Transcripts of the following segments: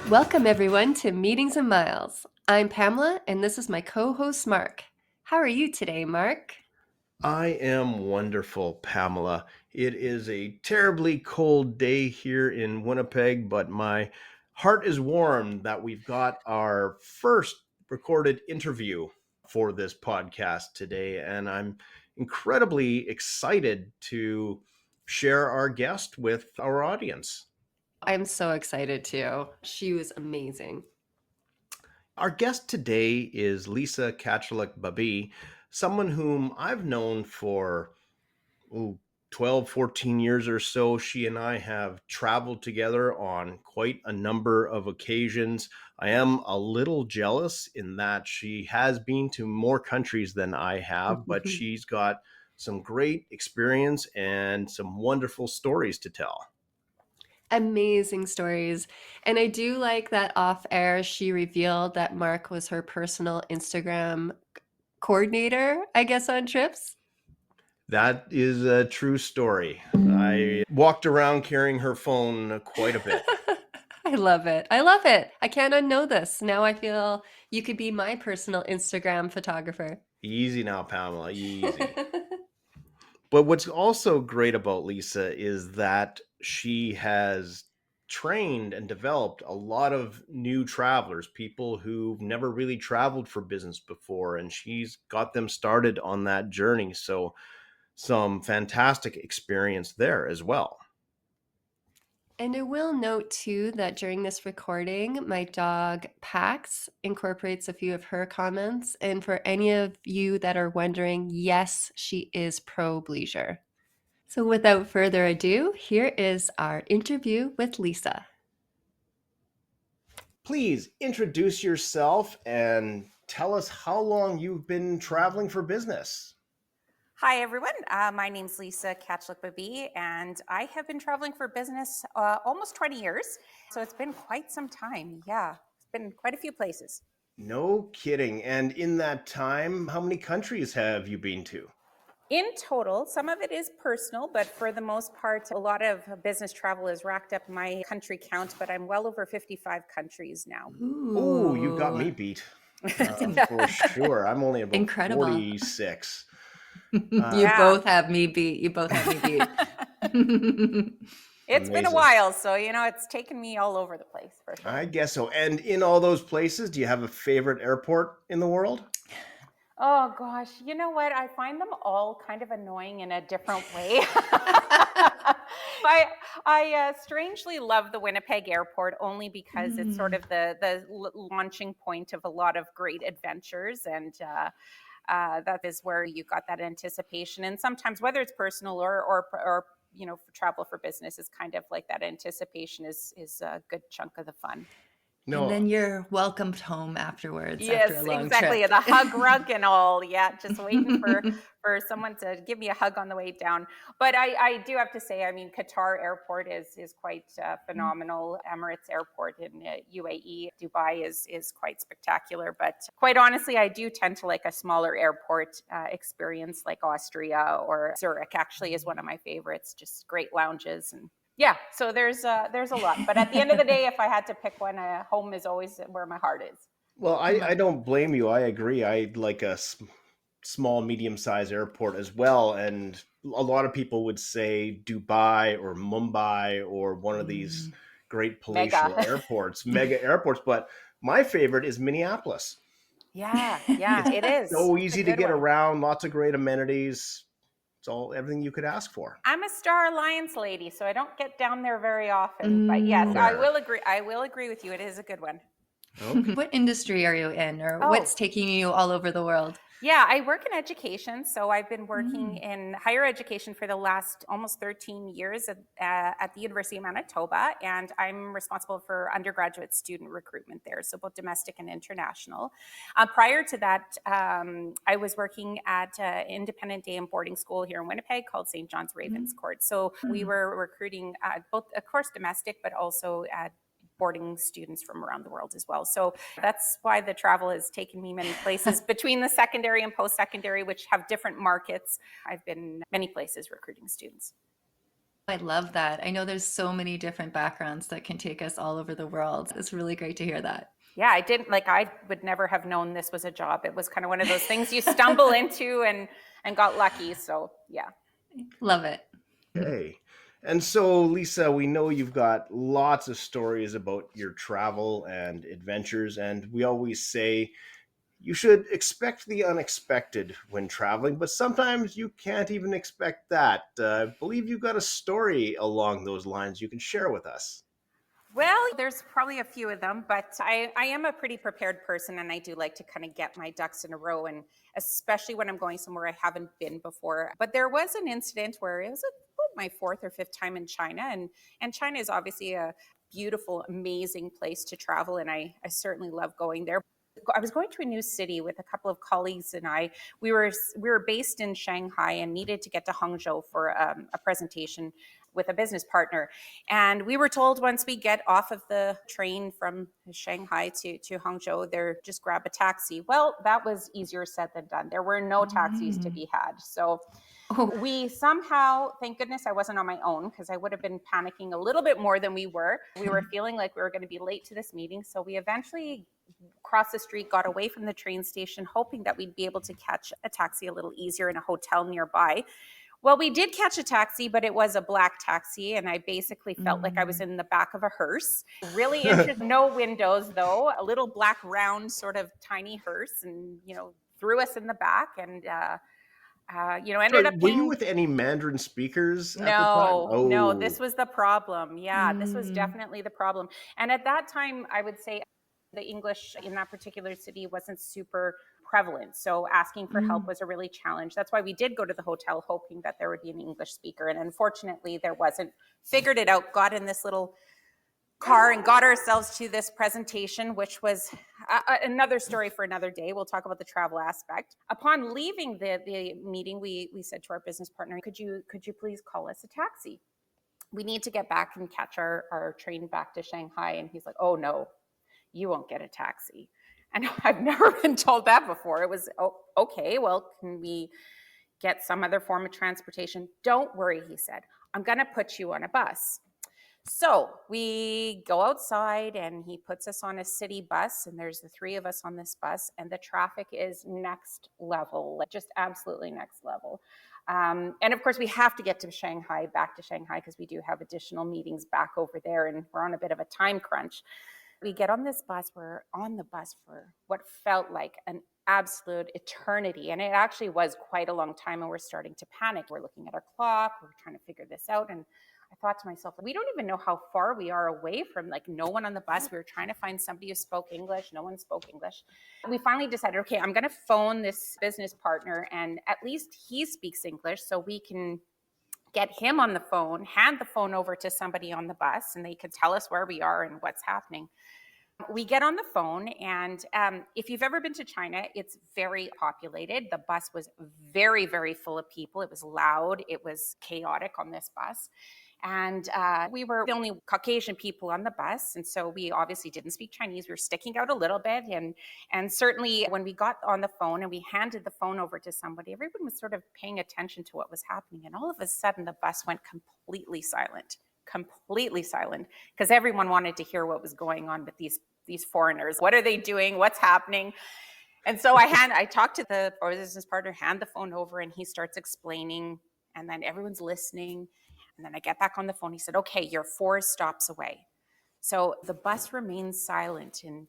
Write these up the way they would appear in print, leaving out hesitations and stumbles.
Welcome everyone to Meetings and Miles. I'm Pamela and this is my co-host Mark. How are you today, Mark? I am wonderful, Pamela. It is a terribly cold day here in Winnipeg, but my heart is warm that we've got our first recorded interview for this podcast today. And I'm incredibly excited to share our guest with our audience. I'm so excited too. She was amazing. Our guest today is Lisa Kachulak-Babey, someone whom I've known for ooh, 12, 14 years or so. She and I have traveled together on quite a number of occasions. I am a little jealous in that she has been to more countries than I have, but she's got some great experience and some wonderful stories to tell. Amazing stories. And I do like that off air she revealed that Mark was her personal Instagram coordinator, I guess, on trips. That is a true story. I walked around carrying her phone quite a bit. I love it. I love it. I can't unknow this. Now I feel you could be my personal Instagram photographer. Easy now, Pamela, easy. But what's also great about Lisa is that she has trained and developed a lot of new travelers, people who've never really traveled for business before, and she's got them started on that journey. So, some fantastic experience there as well. And I will note too that during this recording, my dog Pax incorporates a few of her comments. And for any of you that are wondering, yes, she is pro bleisure. So without further ado, here is our interview with Lisa. Please introduce yourself and tell us how long you've been traveling for business. Hi, everyone. My name's Lisa Kachulak-Babey, and I have been traveling for business almost 20 years. So it's been quite some time. Yeah, it's been quite a few places. No kidding. And in that time, how many countries have you been to? In total, some of it is personal, but for the most part, a lot of business travel has racked up my country count, but I'm well over 55 countries now. Oh, you got Ooh, me beat. For sure. I'm only about incredible. 46. You Yeah. both have me beat. You both have me beat. It's been a Amazing. while, so, it's taken me all over the place for sure. I guess so. And in all those places, do you have a favorite airport in the world? Oh gosh, you know what? I find them all kind of annoying in a different way. I strangely love the Winnipeg airport only because it's sort of the launching point of a lot of great adventures, and that is where you got that anticipation. And sometimes, whether it's personal or for travel for business, is kind of like that anticipation is a good chunk of the fun. And No. then you're welcomed home afterwards after a Yes, long exactly. trip. The hug rug and all. Yeah, just waiting for someone to give me a hug on the way down. But I do have to say, I mean, Qatar airport is quite phenomenal. Emirates airport in UAE, Dubai is quite spectacular. But quite honestly, I do tend to like a smaller airport experience, like Austria or Zurich. Actually, is one of my favorites. Just great lounges and. Yeah, so there's a lot, but at the end of the day, if I had to pick one, home is always where my heart is. Well, I don't blame you. I agree. I like a small, medium-sized airport as well. And a lot of people would say Dubai or Mumbai or one of these great Mega. palatial airports, mega airports. But my favorite is Minneapolis. Yeah, It's it is. so It's a easy to good get one. around, lots of great amenities. It's all everything you could ask for. I'm a Star Alliance lady, so I don't get down there very often. But yes, I Fair. will agree. I will agree with you. It is a good one. Okay. What industry are you in, or Oh, what's taking you all over the world? yeah, I work in education. So I've been working Mm. in higher education for the last almost 13 years at the University of Manitoba. And I'm responsible for undergraduate student recruitment there, so both domestic and international. Prior to that, I was working at an independent day and boarding school here in Winnipeg called St. John's Ravenscourt. So we were recruiting both, of course, domestic, but also boarding students from around the world as well. So that's why the travel has taken me many places between the secondary and post-secondary, which have different markets. I've been many places recruiting students. I love that. I know there's so many different backgrounds that can take us all over the world. It's really great to hear that. Yeah, I would never have known this was a job. It was kind of one of those things you stumble into and got lucky. So yeah. Love it. Okay. And so, Lisa, we know you've got lots of stories about your travel and adventures, and we always say you should expect the unexpected when traveling, but sometimes you can't even expect that. I believe you've got a story along those lines you can share with us. Well, there's probably a few of them, but I am a pretty prepared person, and I do like to kind of get my ducks in a row, and especially when I'm going somewhere I haven't been before. But there was an incident where it was about my fourth or fifth time in China, and China is obviously a beautiful, amazing place to travel, and I certainly love going there. I was going to a new city with a couple of colleagues, and we were based in Shanghai and needed to get to Hangzhou for a presentation with a business partner. And we were told once we get off of the train from Shanghai to Hangzhou, there just grab a taxi. Well, that was easier said than done. There were no taxis to be had. So we somehow, thank goodness I wasn't on my own, because I would have been panicking a little bit more than we were. We were feeling like we were going to be late to this meeting. So we eventually crossed the street, got away from the train station, hoping that we'd be able to catch a taxi a little easier in a hotel nearby. Well, we did catch a taxi, but it was a black taxi, and I basically felt like I was in the back of a hearse. Really interesting. No windows, though. A little black, round, sort of tiny hearse, and threw us in the back, and ended up Were you paying. with any Mandarin speakers at the time? No, Oh, this was the problem. Yeah, this was definitely the problem. And at that time, I would say the English in that particular city wasn't super prevalent. So asking for help was a really challenge. That's why we did go to the hotel hoping that there would be an English speaker. And unfortunately, there wasn't. Figured it out, got in this little car and got ourselves to this presentation, which was another story for another day. We'll talk about the travel aspect. Upon leaving the meeting, we said to our business partner, could you please call us a taxi? We need to get back and catch our train back to Shanghai. And he's like, oh no, you won't get a taxi. And I've never been told that before. It was, oh, okay, well, can we get some other form of transportation? Don't worry, he said. I'm going to put you on a bus. So we go outside and he puts us on a city bus, and there's the three of us on this bus, and the traffic is next level, just absolutely next level. And of course, we have to get to Shanghai, back to Shanghai, because we do have additional meetings back over there, and we're on a bit of a time crunch. We get on this bus. We're on the bus for what felt like an absolute eternity. And it actually was quite a long time, and we're starting to panic. We're looking at our clock. We're trying to figure this out. And I thought to myself, we don't even know how far we are away from no one on the bus. We were trying to find somebody who spoke English. No one spoke English. We finally decided, okay, I'm going to phone this business partner, and at least he speaks English, so we can get him on the phone, hand the phone over to somebody on the bus, and they can tell us where we are and what's happening. We get on the phone, and if you've ever been to China, it's very populated. The bus was very, very full of people. It was loud. It was chaotic on this bus. And we were the only Caucasian people on the bus. And so we obviously didn't speak Chinese. We were sticking out a little bit. And certainly when we got on the phone and we handed the phone over to somebody, everyone was sort of paying attention to what was happening. And all of a sudden, the bus went completely silent, because everyone wanted to hear what was going on with these foreigners. What are they doing? What's happening? And so I talked to the business partner, hand the phone over, and he starts explaining, and then everyone's listening. And then I get back on the phone. He said, okay, you're 4 stops away. So the bus remains silent, and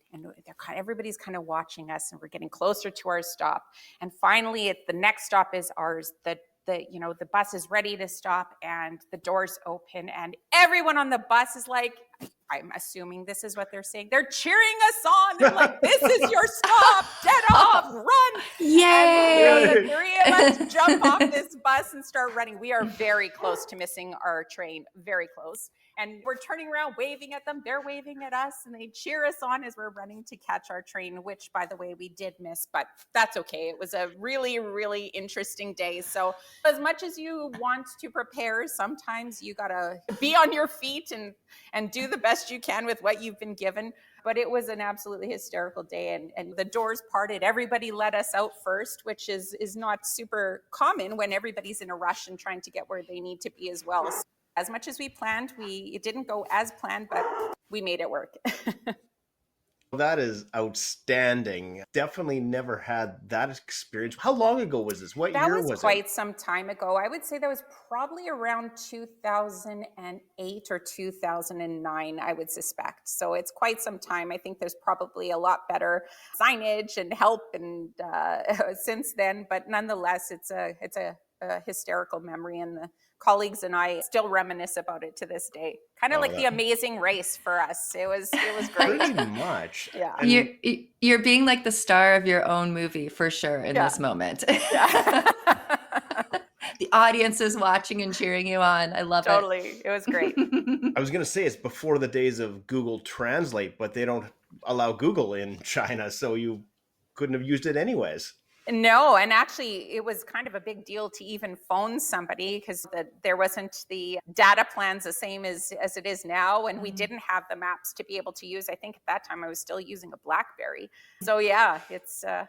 everybody's kind of watching us, and we're getting closer to our stop. And finally, the next stop is ours. The bus is ready to stop, and the doors open, and everyone on the bus is like, I'm assuming this is what they're saying. They're cheering us on. And like, this is your stop. Get off, run. Yay! And the 3 of us jump off this bus and start running. We are very close to missing our train, very close. And we're turning around, waving at them. They're waving at us, and they cheer us on as we're running to catch our train, which, by the way, we did miss, but that's okay. It was a really, really interesting day. So as much as you want to prepare, sometimes you got to be on your feet and do the best you can with what you've been given. But it was an absolutely hysterical day, and the doors parted. Everybody let us out first, which is not super common when everybody's in a rush and trying to get where they need to be as well. So As much as we planned, it didn't go as planned, but we made it work. That is outstanding. Definitely never had that experience. How long ago was this? What That year was was it? quite some time ago. I would say that was probably around 2008 or 2009, I would suspect. So it's quite some time. I think there's probably a lot better signage and help and since then, but nonetheless, it's a hysterical memory, and the colleagues and I still reminisce about it to this day. Kind of Oh, like the that Amazing Race for us. It was great. pretty much. Yeah. You're And you're being like the star of your own movie for sure in Yeah. this moment. Yeah. The audience is watching and cheering you on. I love Totally. It was great. it. I was going to say it's before the days of Google Translate, but they don't allow Google in China, so you couldn't have used it anyways. No, and actually, it was kind of a big deal to even phone somebody because there wasn't the data plans the same as it is now, and we didn't have the maps to be able to use. I think at that time I was still using a BlackBerry. So yeah, it's a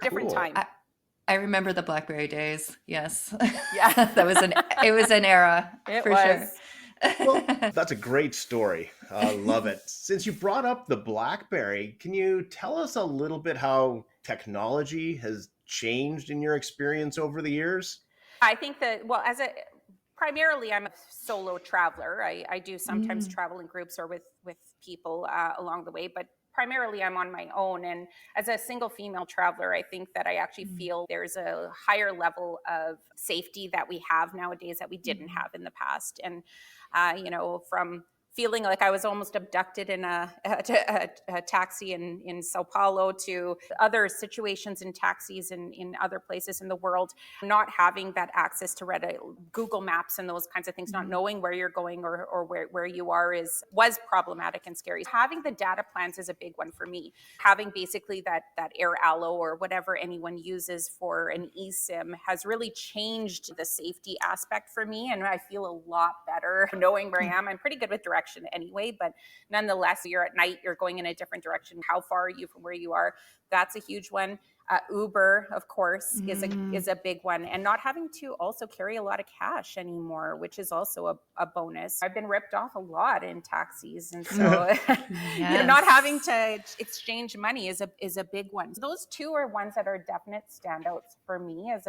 different Cool. time. I remember the BlackBerry days. Yes. Yeah. It was an era It for was. sure. Well, that's a great story. I love it. Since you brought up the BlackBerry, can you tell us a little bit how technology has changed in your experience over the years? I think that, well, primarily I'm a solo traveler. I do sometimes travel in groups or with people along the way, but primarily I'm on my own. And as a single female traveler, I think that I actually feel there's a higher level of safety that we have nowadays that we didn't have in the past. And, from feeling like I was almost abducted in a taxi in Sao Paulo to other situations in taxis in other places in the world, not having that access to Google Maps and those kinds of things, not knowing where you're going or where you are was problematic and scary. Having the data plans is a big one for me. Having basically that Air Allo or whatever anyone uses for an eSIM has really changed the safety aspect for me, and I feel a lot better knowing where I am. I'm pretty good with direction anyway, but nonetheless, you're at night, you're going in a different direction. How far are you from where you are? That's a huge one. Uber, of course, is a big one, and not having to also carry a lot of cash anymore, which is also a bonus. I've been ripped off a lot in taxis, and so not having to exchange money is a big one. So those two are ones that are definite standouts for me as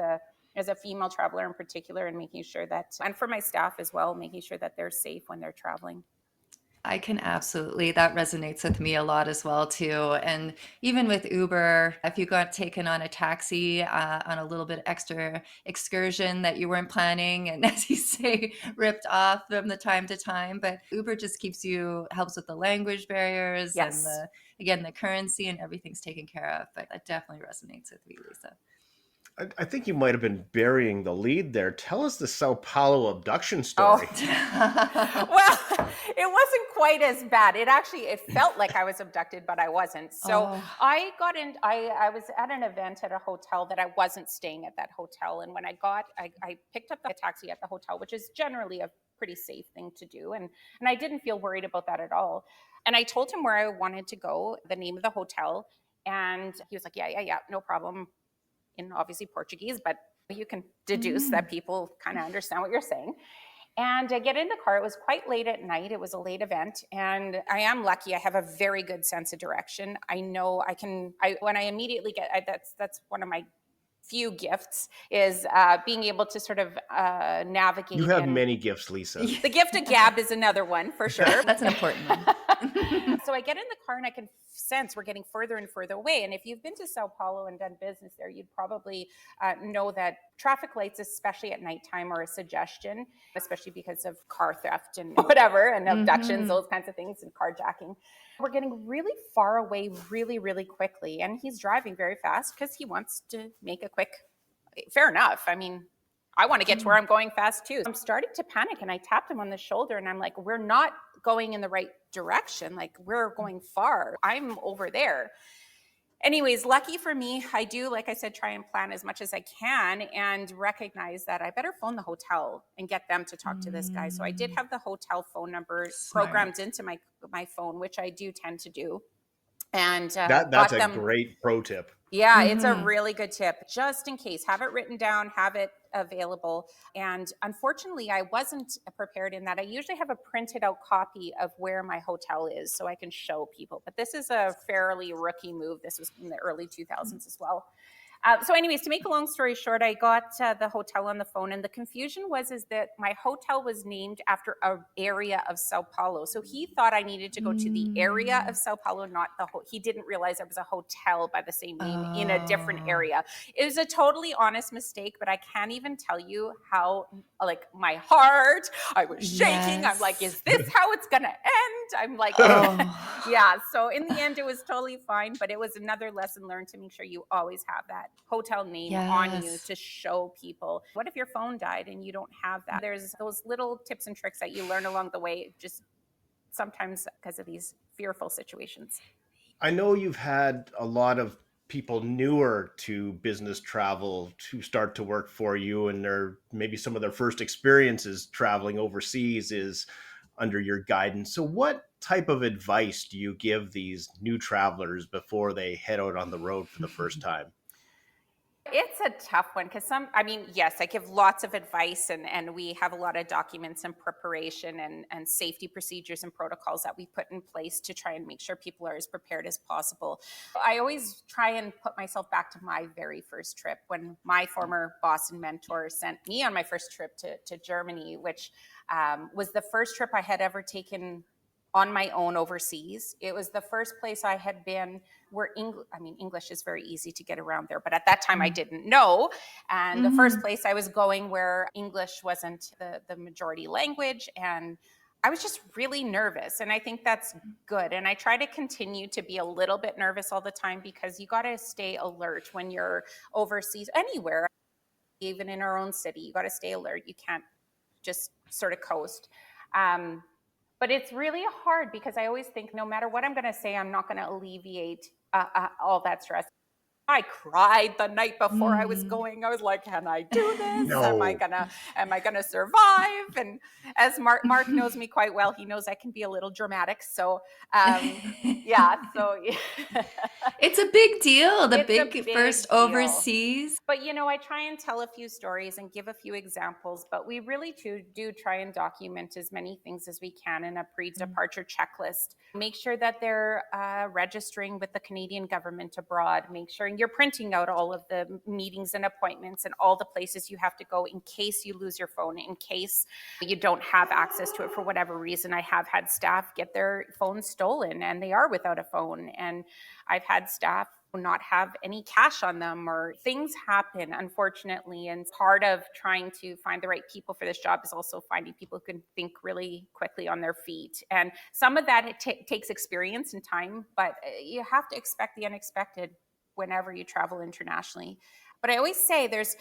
a female traveler in particular, and making sure that, and for my staff as well, making sure that they're safe when they're traveling. I can absolutely, that resonates with me a lot as well too. And even with Uber, if you got taken on a taxi on a little bit extra excursion that you weren't planning, and as you say, ripped off from the time to time, but Uber just helps with the language barriers Yes. and the currency and everything's taken care of. But that definitely resonates with me, Lisa. I think you might have been burying the lead there. Tell us the Sao Paulo abduction story. Well, it wasn't quite as bad. It felt like I was abducted, but I wasn't. So I was at an event at a hotel that I wasn't staying at that hotel. And when I picked up the taxi at the hotel, which is generally a pretty safe thing to do. And I didn't feel worried about that at all. And I told him where I wanted to go, the name of the hotel. And he was like, yeah, no problem. In obviously Portuguese, but you can deduce that people kind of understand what you're saying. And I get in the car. It was quite late at night. It was a late event. And I am lucky. I have a very good sense of direction. I know when I immediately that's one of my few gifts is being able to sort of navigate. You have many gifts, Lisa. The gift of gab is another one for sure. That's an important one. So I get in the car and I can sense we're getting further and further away. And if you've been to Sao Paulo and done business there, you'd probably know that traffic lights, especially at nighttime, are a suggestion, especially because of car theft and whatever, and abductions, those kinds of things, and carjacking. We're getting really far away really, really quickly. And he's driving very fast because he wants to make a quick, fair enough. I mean, I want to get to where I'm going fast too. I'm starting to panic, and I tapped him on the shoulder and I'm like, we're not going in the right direction. Like, we're going far. I'm over there. Anyways, lucky for me, I do, like I said, try and plan as much as I can and recognize that I better phone the hotel and get them to talk to this guy. So I did have the hotel phone number programmed into my phone, which I do tend to do. And that's a great pro tip. Yeah, it's a really good tip. Just in case, have it written down, have it available. And unfortunately, I wasn't prepared in that. I usually have a printed out copy of where my hotel is so I can show people. But this is a fairly rookie move. This was in the early 2000s as well. So anyways, to make a long story short, I got the hotel on the phone, and the confusion is that my hotel was named after an area of Sao Paulo. So he thought I needed to go to the area of Sao Paulo, not he didn't realize there was a hotel by the same name in a different area. It was a totally honest mistake, but I can't even tell you how, like, my heart, I was shaking. Yes. I'm like, is this how it's going to end? I'm like, yeah. So in the end, it was totally fine, but it was another lesson learned to make sure you always have that hotel name on you to show people. What if your phone died and you don't have that? There's those little tips and tricks that you learn along the way, just sometimes because of these fearful situations. I know you've had a lot of people newer to business travel to start to work for you, and maybe some of their first experiences traveling overseas is under your guidance. So what type of advice do you give these new travelers before they head out on the road for the first time? It's a tough one because yes, I give lots of advice, and we have a lot of documents and preparation and safety procedures and protocols that we put in place to try and make sure people are as prepared as possible. I always try and put myself back to my very first trip when my former boss and mentor sent me on my first trip to Germany, which was the first trip I had ever taken on my own overseas. It was the first place I had been where English is very easy to get around there, but at that time I didn't know. And the first place I was going where English wasn't the majority language, and I was just really nervous. And I think that's good. And I try to continue to be a little bit nervous all the time because you got to stay alert when you're overseas, anywhere, even in our own city. You got to stay alert. You can't just sort of coast. But it's really hard because I always think no matter what I'm going to say, I'm not going to alleviate all that stress. I cried the night before I was going. I was like, can I do this? No. Am I gonna survive? And as Mark knows me quite well, he knows I can be a little dramatic. So yeah. It's a big deal. The It's a big big first deal. overseas. But I try and tell a few stories and give a few examples, but we really do try and document as many things as we can in a pre-departure checklist. Make sure that they're registering with the Canadian government abroad. Make sure you're printing out all of the meetings and appointments and all the places you have to go in case you lose your phone, in case you don't have access to it for whatever reason. I have had staff get their phones stolen and they are without a phone. And I've had staff not have any cash on them, or things happen, unfortunately. And part of trying to find the right people for this job is also finding people who can think really quickly on their feet. And some of that takes experience and time, but you have to expect the unexpected whenever you travel internationally. But I always say this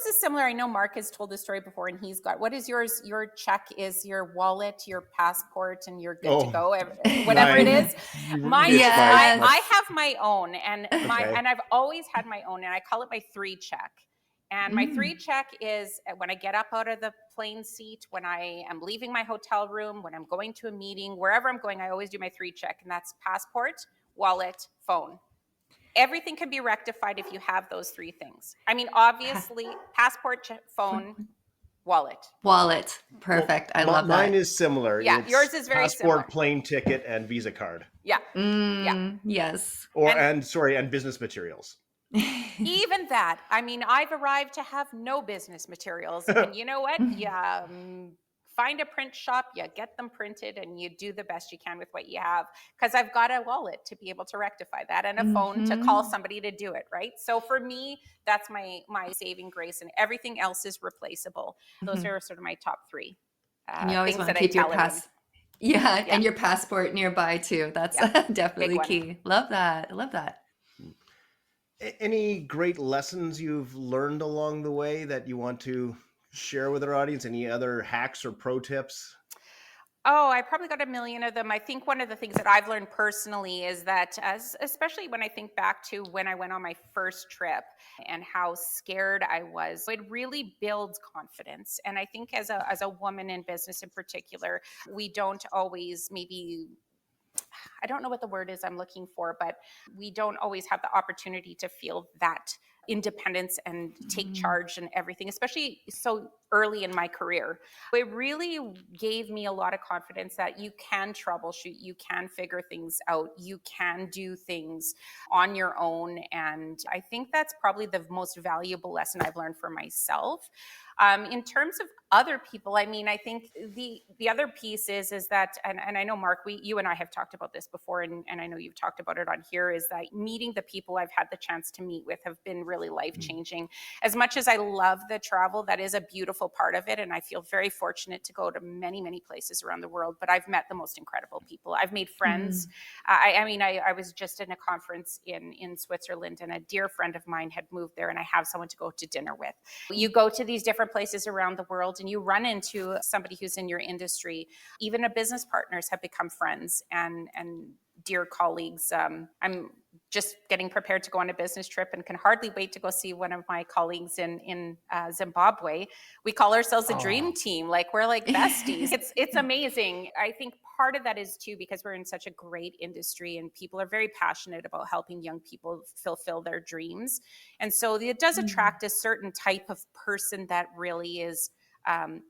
is similar. I know Mark has told this story before, and he's got, what is yours? Your check is your wallet, your passport, and you're good to go, whatever it is. Mine is, I have my own, and and I've always had my own, and I call it my 3 check. And my 3 check is when I get up out of the plane seat, when I am leaving my hotel room, when I'm going to a meeting, wherever I'm going, I always do my 3 check, and that's passport, wallet, phone. Everything can be rectified if you have those 3 things. Obviously, passport, phone, wallet. Perfect. I love that. Mine is similar. Yeah, yours is very similar. Passport, plane ticket, and Visa card. Yeah. Yes. And business materials. Even that. I've arrived to have no business materials. And you know what? Yeah. Find a print shop, you get them printed, and you do the best you can with what you have. Because I've got a wallet to be able to rectify that, and a phone to call somebody to do it, right? So for me, that's my saving grace, and everything else is replaceable. Those are sort of my top 3. And you always want to keep your and your passport nearby too. That's definitely key. Love that. I love that. Any great lessons you've learned along the way that you want to share with our audience? Any other hacks or pro tips? Oh, I probably got a million of them. I think one of the things that I've learned personally is that, especially when I think back to when I went on my first trip and how scared I was, it really builds confidence. And I think as a woman in business in particular, we don't always I don't know what the word is I'm looking for, but we don't always have the opportunity to feel that independence and take charge and everything, especially so early in my career. It really gave me a lot of confidence that you can troubleshoot, you can figure things out, you can do things on your own. And I think that's probably the most valuable lesson I've learned for myself. In terms of other people, I mean, I think the other piece is that, and I know Mark, you and I have talked about this before, and I know you've talked about it on here, is that meeting the people I've had the chance to meet with have been really life changing. As much as I love the travel, that is a beautiful part of it, and I feel very fortunate to go to many places around the world. But I've met the most incredible people. I've made friends. I mean, I was just in a conference in Switzerland, and a dear friend of mine had moved there, and I have someone to go to dinner with. You go to these different places around the world and you run into somebody who's in your industry. Even a business partners have become friends and dear colleagues. I'm just getting prepared to go on a business trip and can hardly wait to go see one of my colleagues in Zimbabwe. We call ourselves a dream team. Like, we're like besties. It's amazing. I think part of that is too because we're in such a great industry and people are very passionate about helping young people fulfill their dreams. And so it does attract a certain type of person that really is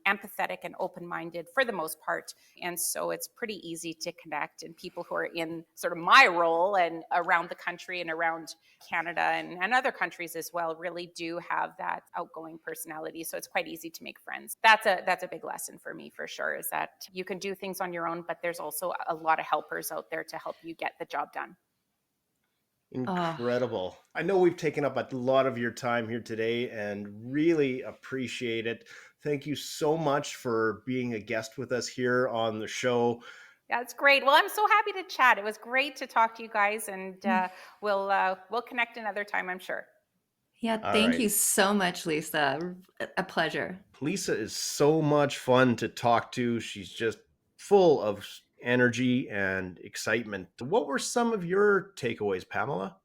empathetic and open-minded for the most part. And so it's pretty easy to connect. And people who are in sort of my role and around the country and around Canada and other countries as well really do have that outgoing personality. So it's quite easy to make friends. That's a big lesson for me for sure, is that you can do things on your own, but there's also a lot of helpers out there to help you get the job done. Incredible. I know we've taken up a lot of your time here today and really appreciate it. Thank you so much for being a guest with us here on the show. That's great. Well, I'm so happy to chat. It was great to talk to you guys, and we'll connect another time, I'm sure. Yeah, All thank right. you so much, Lisa. A pleasure. Lisa is so much fun to talk to. She's just full of energy and excitement. What were some of your takeaways, Pamela?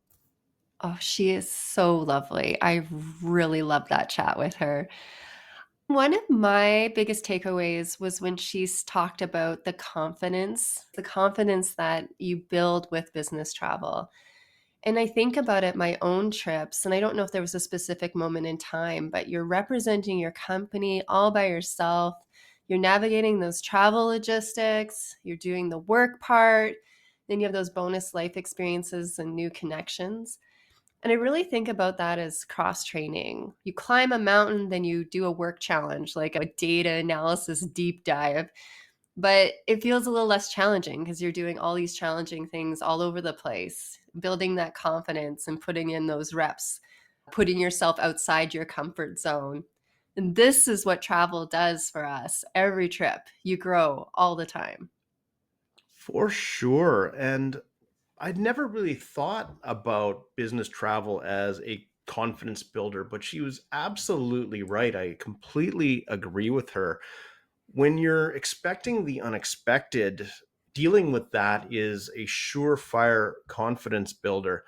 Oh, she is so lovely. I really love that chat with her. One of my biggest takeaways was when she's talked about the confidence that you build with business travel. And I think about it, my own trips, and I don't know if there was a specific moment in time, but you're representing your company all by yourself. You're navigating those travel logistics, you're doing the work part, then you have those bonus life experiences and new connections. And I really think about that as cross training. You climb a mountain, then you do a work challenge, like a data analysis deep dive. But it feels a little less challenging because you're doing all these challenging things all over the place, building that confidence and putting in those reps, putting yourself outside your comfort zone. And this is what travel does for us. Every trip, you grow all the time. For sure. And I'd never really thought about business travel as a confidence builder, but she was absolutely right. I completely agree with her. When you're expecting the unexpected, dealing with that is a surefire confidence builder.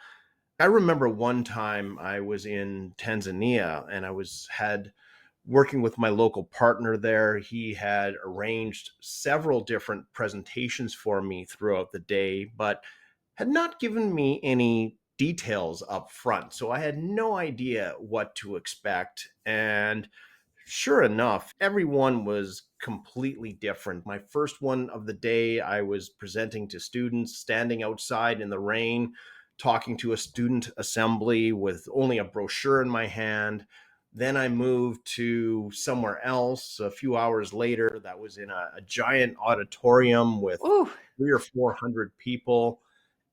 I remember one time I was in Tanzania and had working with my local partner there. He had arranged several different presentations for me throughout the day, but had not given me any details up front. So I had no idea what to expect. And sure enough, everyone was completely different. My first one of the day, I was presenting to students, standing outside in the rain, talking to a student assembly with only a brochure in my hand. Then I moved to somewhere else a few hours later that was in a giant auditorium with Ooh, 300 or 400 people.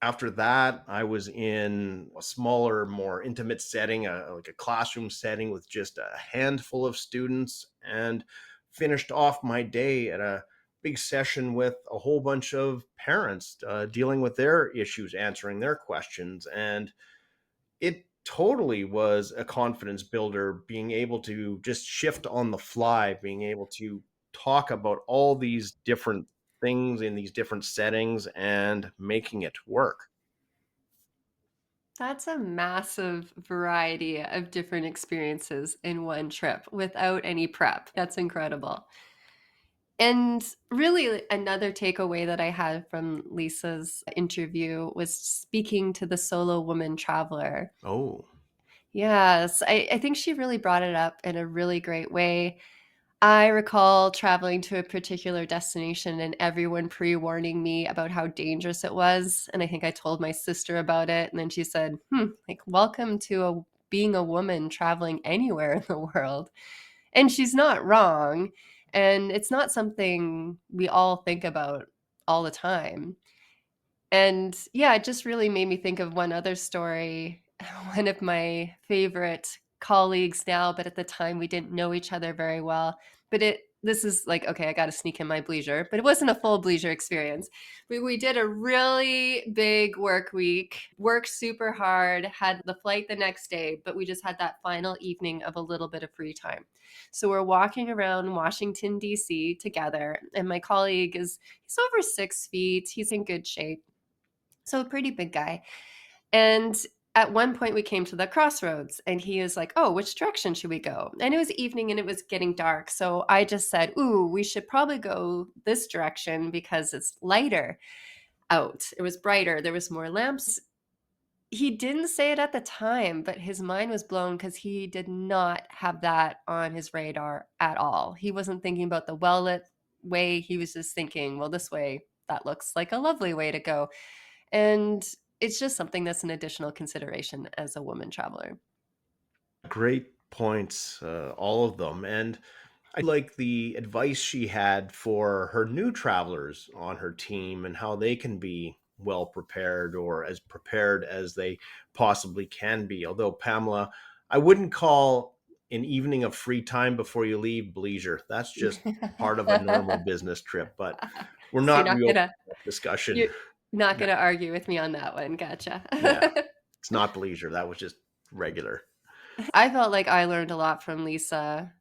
After that, I was in a smaller, more intimate setting, like a classroom setting with just a handful of students, and finished off my day at a big session with a whole bunch of parents dealing with their issues, answering their questions. And it totally was a confidence builder, being able to just shift on the fly, being able to talk about all these different things in these different settings and making it work. that's a massive variety of different experiences in one trip without any prep. That's incredible. And really, another takeaway that I had from Lisa's interview was speaking to the solo woman traveler. Oh, Yes, I think she really brought it up in a really great way. I recall traveling to a particular destination and everyone pre-warning me about how dangerous it was. And I think I told my sister about it. And then she said, like, welcome to being a woman traveling anywhere in the world. And she's not wrong. And it's not something we all think about all the time. And yeah, it just really made me think of one other story. One of my favorite colleagues now, but at the time we didn't know each other very well. But this is like, okay, I got to sneak in my bleisure, but it wasn't a full bleisure experience. We did a really big work week, worked super hard, had the flight the next day, but we just had that final evening of a little bit of free time. So we're walking around Washington, D.C. together, and my colleague he's over 6 feet. He's in good shape. So a pretty big guy. And at one point we came to the crossroads and he was like, oh, which direction should we go? And it was evening and it was getting dark. So I just said, ooh, we should probably go this direction because it's lighter out. It was brighter. There was more lamps. He didn't say it at the time, but his mind was blown because he did not have that on his radar at all. He wasn't thinking about the well-lit way. He was just thinking, well, this way, that looks like a lovely way to go. And it's just something that's an additional consideration as a woman traveler. Great points, all of them. And I like the advice she had for her new travelers on her team and how they can be well prepared or as prepared as they possibly can be. Although, Pamela, I wouldn't call an evening of free time before you leave bleisure. That's just part of a normal business trip, but we're So not real discussion. you're not gonna argue with me on that one. Gotcha. Yeah, it's not bleisure. That was just regular. I felt like I learned a lot from Lisa.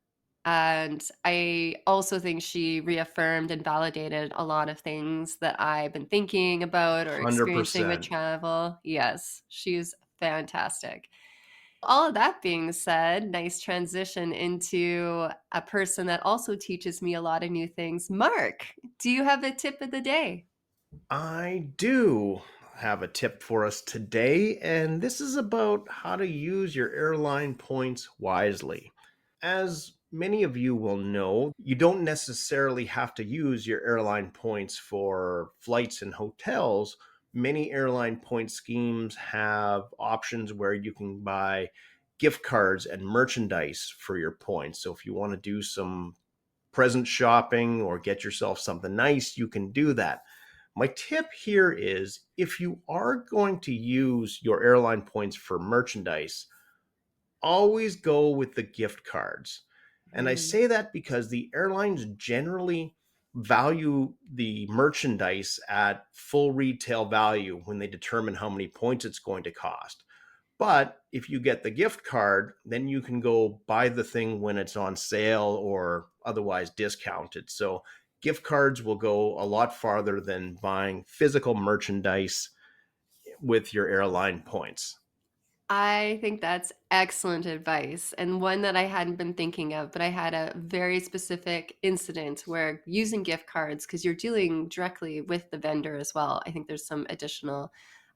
And I also think she reaffirmed and validated a lot of things that I've been thinking about or experiencing with 100%. travel. Yes, she's fantastic. All of that being said, nice transition into a person that also teaches me a lot of new things. Mark, do you have a tip of the day? I do have a tip for us today, and this is about how to use your airline points wisely. As many of you will know, you don't necessarily have to use your airline points for flights and hotels. Many airline point schemes have options where you can buy gift cards and merchandise for your points. So if you want to do some present shopping or get yourself something nice, you can do that. My tip here is if you are going to use your airline points for merchandise, always go with the gift cards. And I say that because the airlines generally value the merchandise at full retail value when they determine how many points it's going to cost. But if you get the gift card, then you can go buy the thing when it's on sale or otherwise discounted. So gift cards will go a lot farther than buying physical merchandise with your airline points. I think that's excellent advice and one that I hadn't been thinking of, but I had a very specific incident where using gift cards, because you're dealing directly with the vendor as well. I think there's some additional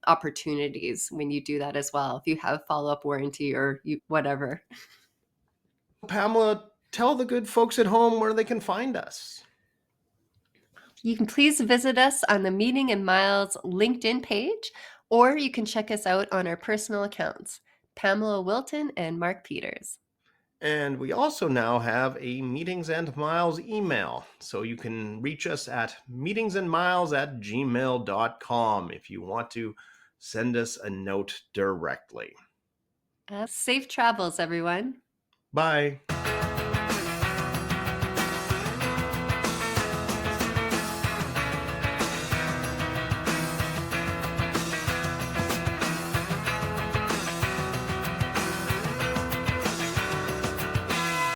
opportunities when you do that as well, if you have follow-up warranty or whatever. Pamela, tell the good folks at home where they can find us. You can please visit us on the Meeting and Miles LinkedIn page, or you can check us out on our personal accounts, Pamela Wilton and Mark Peters. And we also now have a Meetings and Miles email. So you can reach us at meetingsandmiles@gmail.com if you want to send us a note directly. Safe travels, everyone. Bye.